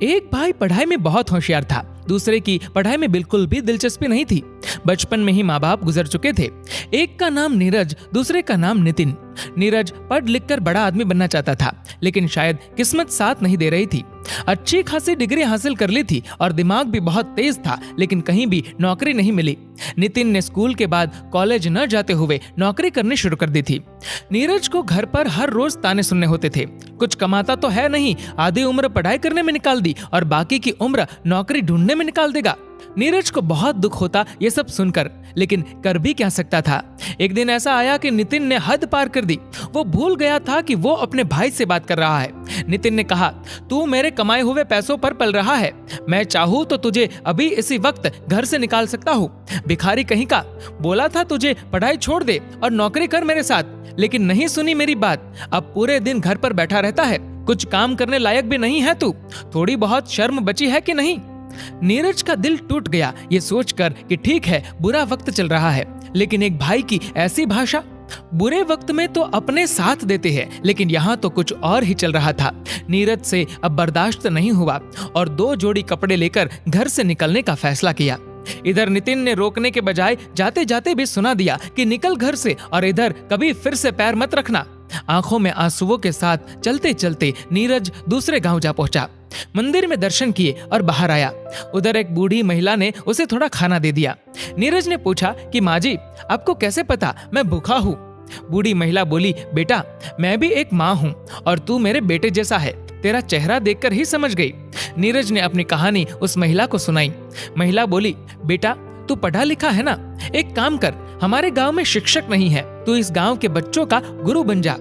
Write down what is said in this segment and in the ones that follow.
एक भाई पढ़ाई में बहुत होशियार था, दूसरे की पढ़ाई में बिल्कुल भी दिलचस्पी नहीं थी। बचपन में ही माँ बाप गुजर चुके थे। एक का नाम नीरज, दूसरे का नाम नितिन। नीरज पढ़ लिख कर बड़ा आदमी बनना चाहता था, लेकिन शायद किस्मत साथ नहीं दे रही थी। अच्छी खासी डिग्री हासिल कर ली थी और दिमाग भी बहुत तेज था, लेकिन कहीं भी नौकरी नहीं मिली। नितिन ने स्कूल के बाद कॉलेज न जाते हुए नौकरी करनी शुरू कर दी थी। नीरज को घर पर हर रोज ताने सुनने होते थे। कुछ कमाता तो है नहीं, आधी उम्र पढ़ाई करने में निकाल दी और बाकी की उम्र नौकरी ढूंढने में निकाल देगा। नीरज को बहुत दुख होता ये सब सुनकर, लेकिन कर भी क्या सकता था। एक दिन ऐसा आया कि नितिन ने हद पार कर दी। वो भूल गया था कि वो अपने भाई से बात कर रहा है। नितिन ने कहा, तू मेरे कमाए हुए पैसों पर पल रहा है। मैं चाहूँ तो तुझे अभी इसी वक्त घर से निकाल सकता हूँ। भिखारी कहीं का। बोला था तुझे पढ़ाई छोड़ दे और नौकरी कर मेरे साथ, लेकिन नहीं सुनी मेरी बात। अब पूरे दिन घर पर बैठा रहता है। कुछ काम करने लायक भी नहीं है तू। थोड़ी बहुत शर्म बची है कि नहीं। नीरज का दिल टूट गया ये सोचकर कि ठीक है, बुरा वक्त चल रहा है, लेकिन एक भाई की ऐसी भाषा। बुरे वक्त में तो अपने साथ देते हैं, लेकिन यहाँ तो कुछ और ही चल रहा था। नीरज से अब बर्दाश्त नहीं हुआ और 2 जोड़ी कपड़े लेकर घर से निकलने का फैसला किया। इधर नितिन ने रोकने के बजाय जाते जाते भी सुना दिया कि निकल घर से, और इधर कभी फिर से पैर मत रखना। आंखों में आंसुओं के साथ चलते चलते नीरज दूसरे गांव जा पहुंचा। मंदिर में दर्शन किए और बाहर आया। उधर एक बूढ़ी महिला ने उसे थोड़ा खाना दे दिया। नीरज ने पूछा कि माँ जी, आपको कैसे पता मैं भूखा हूँ? बूढ़ी महिला बोली, बेटा मैं भी एक माँ हूँ और तू मेरे बेटे जैसा है। तेरा चेहरा देखकर ही समझ गई। नीरज ने अपनी कहानी उस महिला को सुनाई। महिला बोली, बेटा तू पढ़ा लिखा है ना, एक काम कर, हमारे गांव में शिक्षक नहीं है, तू इस गांव के बच्चों का गुरु बन जा।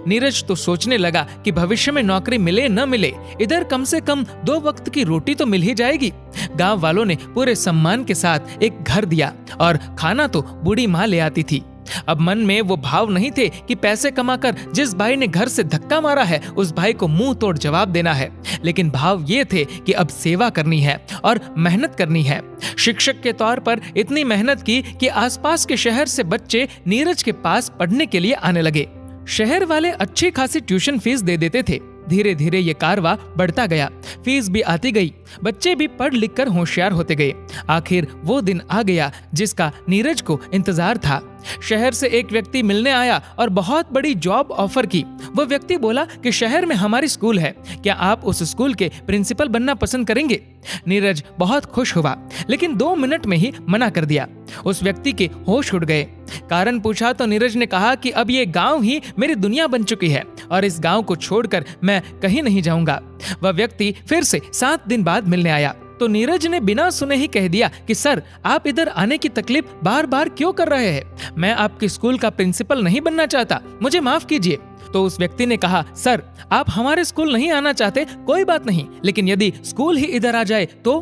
नीरज तो सोचने लगा कि भविष्य में नौकरी मिले न मिले, इधर कम से कम 2 वक्त की रोटी तो मिल ही जाएगी। गांव वालों ने पूरे सम्मान के साथ एक घर दिया और खाना तो बूढ़ी माँ ले आती थी। अब मन में वो भाव नहीं थे कि पैसे कमाकर जिस भाई ने घर से धक्का मारा है उस भाई को मुंह तोड़ जवाब देना है, लेकिन भाव ये थे कि अब सेवा करनी है और मेहनत करनी है। शिक्षक के तौर पर इतनी मेहनत की कि आसपास के शहर से बच्चे नीरज के पास पढ़ने के लिए आने लगे। शहर वाले अच्छी खासी ट्यूशन फीस दे देते थे। धीरे धीरे ये कारवा बढ़ता गया, फीस भी आती गई, बच्चे भी पढ़ लिख कर होशियार होते गए। आखिर वो दिन आ गया जिसका नीरज को इंतजार था। शहर से एक व्यक्ति मिलने आया और बहुत बड़ी जॉब ऑफर की। वो व्यक्ति बोला कि शहर में हमारी स्कूल है, क्या आप उस स्कूल के प्रिंसिपल बनना पसंद करेंगे? नीरज बहुत खुश हुआ, लेकिन 2 मिनट में ही मना कर दिया। उस व्यक्ति के होश उड़ गए। कारण पूछा तो नीरज ने कहा कि अब ये गांव ही मेरी दुनिया बन चुकी है और इस गांव को छोड़कर मैं कहीं नहीं जाऊंगा। वह व्यक्ति फिर से 7 दिन बाद मिलने आया तो नीरज ने बिना सुने ही कह दिया कि सर, आप इधर आने की तकलीफ बार बार क्यों कर रहे हैं? मैं आपके स्कूल का प्रिंसिपल नहीं बनना चाहता, मुझे माफ कीजिए। तो उस व्यक्ति ने कहा, सर आप हमारे स्कूल नहीं आना चाहते, कोई बात नहीं, लेकिन यदि स्कूल ही इधर आ जाए तो?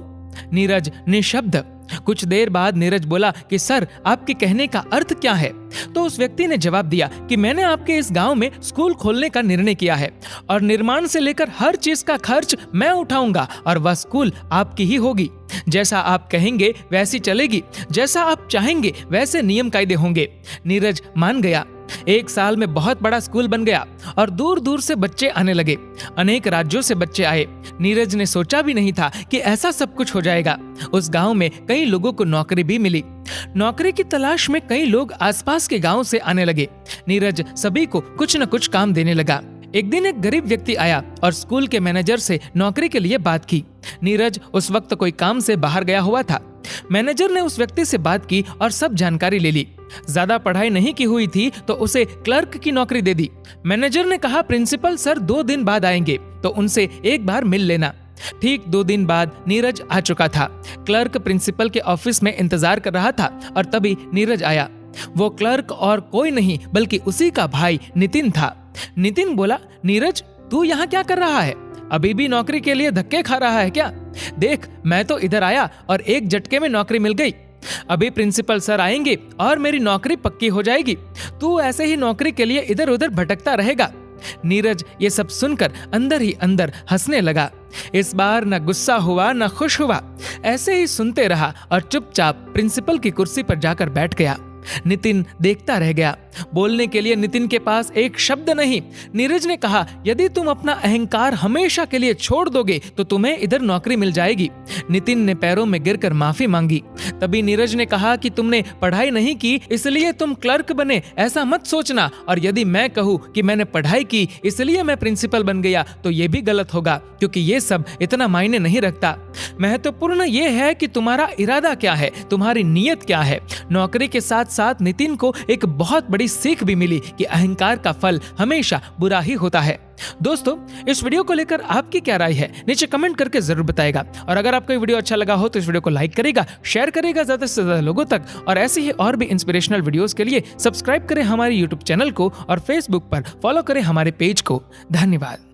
नीरज निशब्द। कुछ देर बाद नीरज बोला कि सर, आपके कहने का अर्थ क्या है? तो उस व्यक्ति ने जवाब दिया कि मैंने आपके इस गांव में स्कूल खोलने का निर्णय किया है और निर्माण से लेकर हर चीज का खर्च मैं उठाऊंगा और वह स्कूल आपकी ही होगी। जैसा आप कहेंगे वैसी चलेगी, जैसा आप चाहेंगे वैसे नियम कायदे होंगे। नीरज मान गया। 1 साल में बहुत बड़ा स्कूल बन गया और दूर दूर से बच्चे आने लगे। अनेक राज्यों से बच्चे आए। नीरज ने सोचा भी नहीं था कि ऐसा सब कुछ हो जाएगा। उस गांव में कई लोगों को नौकरी भी मिली। नौकरी की तलाश में कई लोग आसपास के गांव से आने लगे। नीरज सभी को कुछ न कुछ काम देने लगा। एक दिन एक गरीब व्यक्ति आया और स्कूल के मैनेजर से नौकरी के लिए बात की। नीरज उस वक्त कोई काम से बाहर गया हुआ था। मैनेजर ने उस व्यक्ति से बात की और सब जानकारी ले ली। ज्यादा पढ़ाई नहीं की हुई थी तो उसे क्लर्क की नौकरी दे दी। मैनेजर ने कहा, प्रिंसिपल सर 2 दिन बाद आएंगे तो उनसे एक बार मिल लेना। ठीक 2 दिन बाद नीरज आ चुका था। क्लर्क प्रिंसिपल के ऑफिस में इंतजार कर रहा था और तभी नीरज आया। वो क्लर्क और कोई नहीं बल्कि उसी का भाई नितिन था। नितिन बोला, नीरज तू यहाँ क्या कर रहा है? अभी भी नौकरी के लिए धक्के खा रहा है क्या? देख, मैं तो इधर आया और एक झटके में नौकरी मिल गई। अभी प्रिंसिपल सर आएंगे और मेरी नौकरी पक्की हो जाएगी। तू ऐसे ही नौकरी के लिए इधर उधर भटकता रहेगा। नीरज ये सब सुनकर अंदर ही अंदर हंसने लगा। इस बार न गुस्सा हुआ न खुश हुआ, ऐसे ही सुनते रहा और चुपचाप प्रिंसिपल की कुर्सी पर जाकर बैठ गया। नितिन देखता रह गया। बोलने के लिए नितिन के पास एक शब्द नहीं। नीरज ने कहा, यदि तुम अपना अहंकार हमेशा के लिए छोड़ दोगे तो तुम्हें इधर नौकरी मिल जाएगी। नितिन ने पैरों में गिरकर माफी मांगी। तभी नीरज ने कहा कि तुमने पढ़ाई नहीं की इसलिए तुम क्लर्क बने, ऐसा मत सोचना। और यदि मैं कहूँ कि मैंने पढ़ाई की इसलिए मैं प्रिंसिपल बन गया तो ये भी गलत होगा, क्योंकि ये सब इतना मायने नहीं रखता। महत्वपूर्ण ये है कि तुम्हारा इरादा क्या है, तुम्हारी नीयत क्या है। नौकरी के साथ साथ नितिन को एक बहुत बड़ी सीख भी मिली कि अहंकार का फल हमेशा बुरा ही होता है। दोस्तों, इस वीडियो को लेकर आपकी क्या राय है नीचे कमेंट करके जरूर बताएगा। और अगर आपको ये वीडियो अच्छा लगा हो तो इस वीडियो को लाइक करेगा, शेयर करेगा ज्यादा से ज्यादा लोगों तक। और ऐसे ही और भी इंस्पिरेशनल वीडियोस के लिए सब्सक्राइब करें हमारे यूट्यूब चैनल को और फेसबुक पर फॉलो करें हमारे पेज को। धन्यवाद।